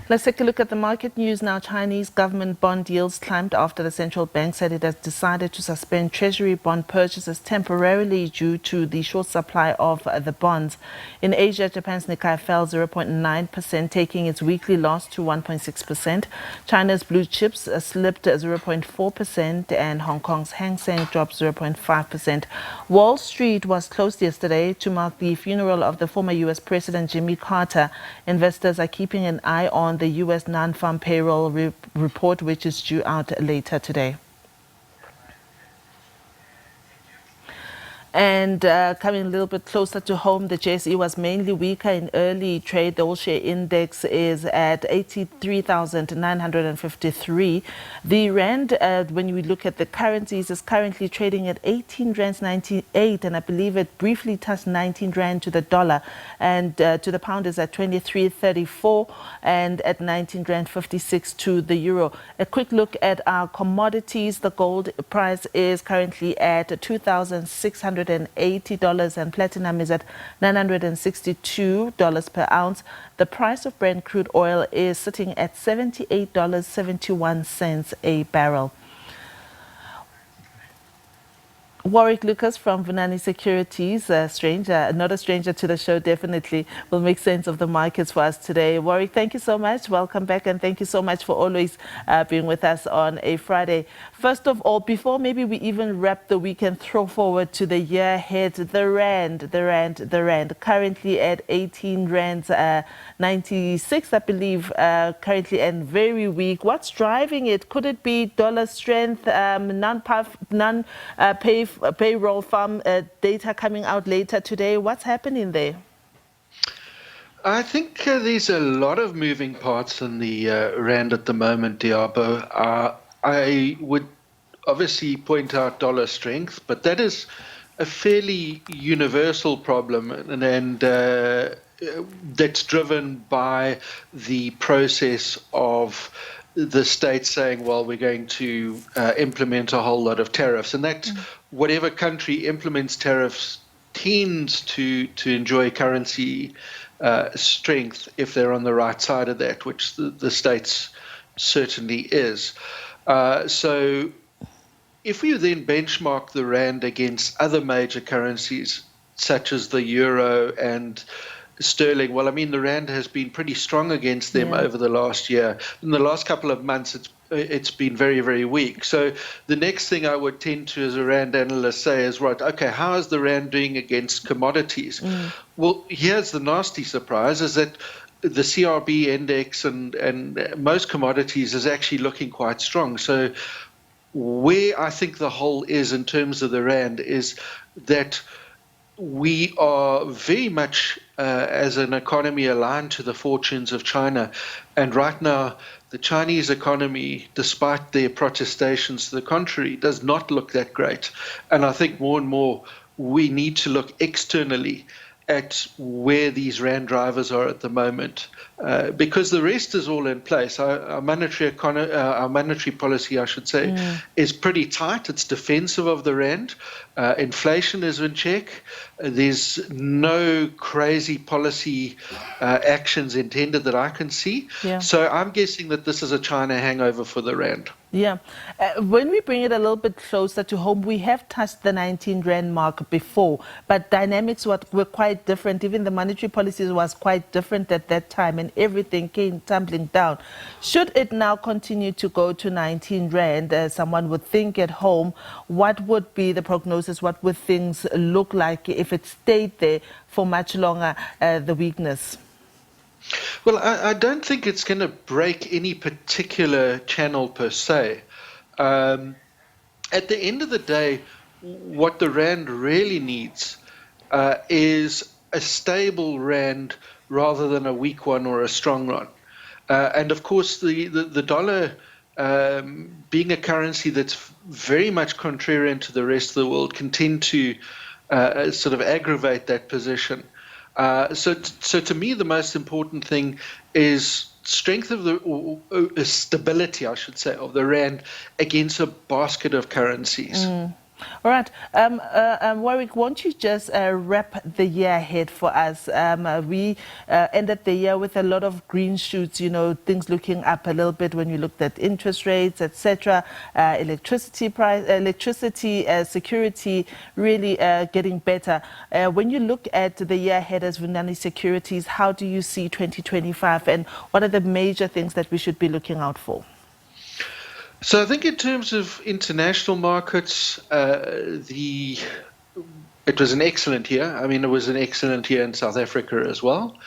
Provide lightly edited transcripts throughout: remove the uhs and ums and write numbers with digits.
Let's take a look at the market news now. Chinese government bond yields climbed after the central bank said it has decided to suspend treasury bond purchases temporarily due to the short supply of the bonds. In Asia, Japan's Nikkei fell 0.9%, taking its weekly loss to 1.6%. China's blue chips slipped 0.4%, and Hong Kong's Hang Seng dropped 0.5%. Wall Street was closed yesterday to mark the funeral of the former U.S. President Jimmy Carter. Investors are keeping an eye on the U.S. non-farm payroll report, which is due out later today. And coming a little bit closer to home, the JSE was mainly weaker in early trade. The all-share index is at 83,953. The rand, when we look at the currencies, is currently trading at 18 rands 98, and I believe it briefly touched 19 rand to the dollar, and to the pound is at 23.34, and at 19 rand 56 to the euro. A quick look at our commodities. The gold price is currently at 2,680, and platinum is at $962 per ounce. The price of Brent crude oil is sitting at $78.71 a barrel. Warwick Lucas from Vunani Securities, not a stranger to the show, definitely will make sense of the markets for us today. Warwick, thank you so much. Welcome back, and thank you so much for always being with us on a Friday. First of all, before maybe we even wrap the week and throw forward to the year ahead, the rand, currently at 18 rands 96, I believe, currently, and very weak. What's driving it? Could it be dollar strength, payroll farm data coming out later today? What's happening there? I think there's a lot of moving parts in the rand at the moment, Diabo. I would obviously point out dollar strength, but that is a fairly universal problem, and that's driven by the process of the state saying, well, we're going to implement a whole lot of tariffs. And that whatever country implements tariffs tends to enjoy currency strength if they're on the right side of that, which the States certainly is. So if we then benchmark the rand against other major currencies, such as the euro and sterling, well, I mean, the rand has been pretty strong against them over the last year. In the last couple of months, it's been very, very weak. So the next thing I would tend to, as a rand analyst, say is, right, okay, how is the rand doing against commodities? Well, here's the nasty surprise, is that the CRB index and most commodities is actually looking quite strong. So where I think the hole is in terms of the rand is that we are very much, as an economy, aligned to the fortunes of China. And right now, the Chinese economy, despite their protestations to the contrary, does not look that great. And I think more and more we need to look externally at where these rand drivers are at the moment, because the rest is all in place. Our monetary policy, I should say, is pretty tight. It's defensive of the rand. Inflation is in check. There's no crazy policy actions intended that I can see. So I'm guessing that this is a China hangover for the rand. Yeah. When we bring it a little bit closer to home, we have touched the 19 rand mark before, but dynamics were quite different. Even the monetary policies was quite different at that time, and everything came tumbling down. Should it now continue to go to 19 rand, as someone would think at home, what would be the prognosis? What would things look like if it stayed there for much longer, the weakness? Well, I don't think it's going to break any particular channel per se. At the end of the day, what the rand really needs is a stable rand rather than a weak one or a strong one. And of course, the dollar, being a currency that's very much contrarian to the rest of the world, can tend to sort of aggravate that position. So to me, the most important thing is strength of stability, I should say, of the rand against a basket of currencies. All right. Warwick, won't you just wrap the year ahead for us? We ended the year with a lot of green shoots, things looking up a little bit when you looked at interest rates, etc. Electricity price, electricity security really getting better. When you look at the year ahead as Vunani Securities, how do you see 2025 and what are the major things that we should be looking out for? So I think in terms of international markets, it was an excellent year. I mean, it was an excellent year in South Africa as well.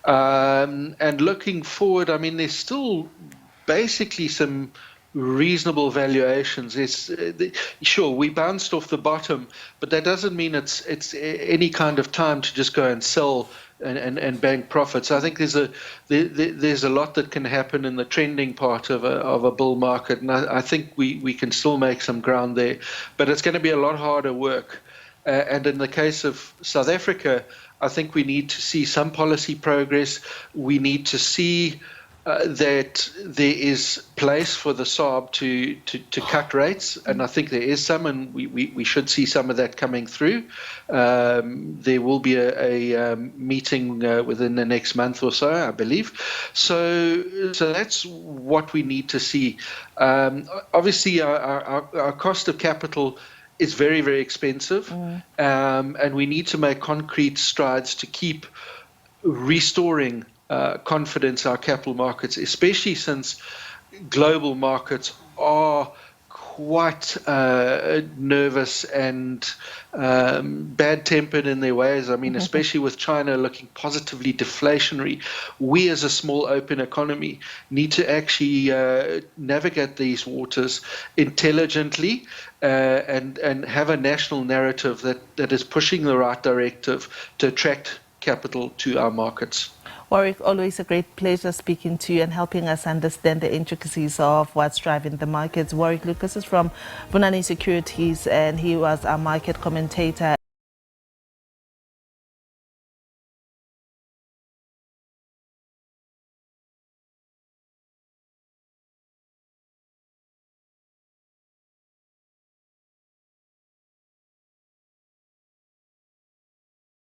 And looking forward, I mean, there's still basically some reasonable valuations. Sure, we bounced off the bottom, but that doesn't mean it's any kind of time to just go and sell and bank profits. I think there's a lot that can happen in the trending part of a bull market, and I think we can still make some ground there, but it's going to be a lot harder work. And in the case of South Africa, I think we need to see some policy progress. We need to see that there is place for the SARB to cut rates, and I think there is some, and we should see some of that coming through. There will be a meeting within the next month or so, I believe. So that's what we need to see. Obviously, our cost of capital is very, very expensive, and we need to make concrete strides to keep restoring confidence in our capital markets, especially since global markets are quite nervous and bad-tempered in their ways. I mean, especially with China looking positively deflationary, we as a small open economy need to actually navigate these waters intelligently and have a national narrative that is pushing the right directive to attract capital to our markets. Warwick, always a great pleasure speaking to you and helping us understand the intricacies of what's driving the markets. Warwick Lucas is from Vunani Securities and he was our market commentator.